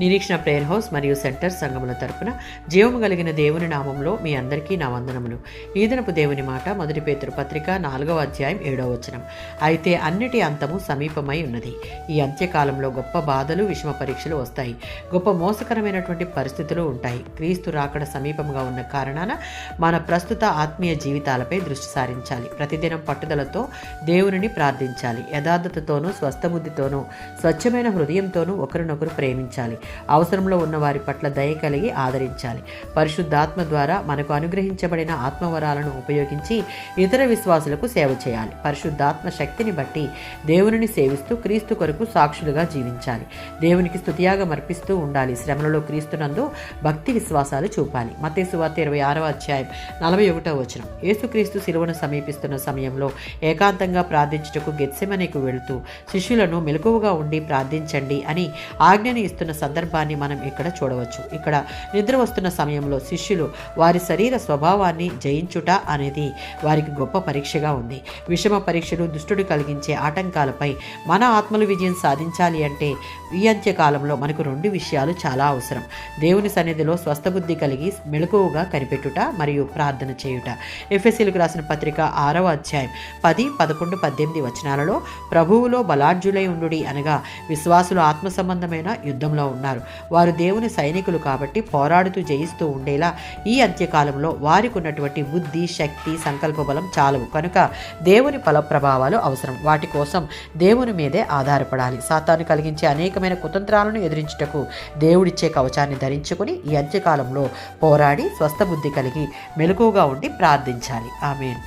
నిరీక్షణ prayer house మరియు centre సంఘముల తరపున జీవము కలిగిన దేవుని నామంలో మీ అందరికీ నా వందనములు. ఈ దినపు దేవుని మాట 1 పేతురు పత్రిక 4వ అధ్యాయం 7వ వచనం. అయితే అన్నిటి అంతము సమీపమై ఉన్నది. ఈ అంత్యకాలంలో గొప్ప బాధలు, విషమ పరీక్షలు వస్తాయి. గొప్ప మోసకరమైనటువంటి పరిస్థితులు ఉంటాయి. క్రీస్తు రాకడ సమీపంగా ఉన్న కారణాన మన ప్రస్తుత ఆత్మీయ జీవితాలపై దృష్టి సారించాలి. ప్రతిదినం పట్టుదలతో దేవునిని ప్రార్థించాలి. యథార్థతతోనూ, స్వస్థబుద్ధితోనూ, స్వచ్ఛమైన హృదయంతోనూ ఒకరినొకరు ప్రేమించాలి. అవసరంలో ఉన్న వారి పట్ల దయ కలిగి ఆదరించాలి. పరిశుద్ధాత్మ ద్వారా మనకు అనుగ్రహించబడిన ఆత్మవరాలను ఉపయోగించి ఇతర విశ్వాసులకు సేవ చేయాలి. పరిశుద్ధాత్మ శక్తిని బట్టి దేవునిని సేవిస్తూ క్రీస్తు కొరకు సాక్షులుగా జీవించాలి. దేవునికి స్తుతియాగం అర్పిస్తూ ఉండాలి. శ్రమలలో క్రీస్తునందు భక్తి విశ్వాసాలు చూపాలి. మత్తయి సువార్త 26వ అధ్యాయం 41వ వచనం. యేసుక్రీస్తు శిలువను సమీపిస్తున్న సమయంలో ఏకాంతంగా ప్రార్థించుటకు గెత్సెమనేకు వెళుతూ శిష్యులను మెలకువగా ఉండి ప్రార్థించండి అని ఆజ్ఞని ఇస్తున్న సందర్భాన్ని మనం ఇక్కడ చూడవచ్చు. ఇక్కడ నిద్ర వస్తున్న సమయంలో శిష్యులు వారి శరీర స్వభావాన్ని జయించుట అనేది వారికి గొప్ప పరీక్షగా ఉంది. విషమ పరీక్షలు, దుష్టుడు కలిగించే ఆటంకాలపై మన ఆత్మలు విజయం సాధించాలి అంటే ఈ అంత్యకాలంలో మనకు 2 విషయాలు చాలా అవసరం. దేవుని సన్నిధిలో స్వస్థబుద్ధి కలిగి మెలకువగా కనిపెట్టుట మరియు ప్రార్థన చేయుట. ఎఫెసీయులకు రాసిన పత్రిక 6వ అధ్యాయం 10, 11, 18 వచనాలలో ప్రభువులో బలాఢ్యులై ఉండుడి అనగా విశ్వాసులు ఆత్మ సంబంధమైన యుద్ధంలో ఉన్నారు. వారు దేవుని సైనికులు కాబట్టి పోరాడుతూ జయిస్తూ ఉండేలా ఈ అంత్యకాలంలో వారికి ఉన్నటువంటి బుద్ధి, శక్తి, సంకల్ప బలం చాలవు. కనుక దేవుని ఫల ప్రభావాలు అవసరం. వాటి కోసం దేవుని మీదే ఆధారపడాలి. సాతాను కలిగించే అనేకమైన కుతంత్రాలను ఎదిరించుటకు దేవుడిచ్చే కవచాన్ని ధరించుకుని ఈ అంత్యకాలంలో పోరాడి స్వస్థ బుద్ధి కలిగి మెలకువగా ఉండి ప్రార్థించాలి. ఆమేన్.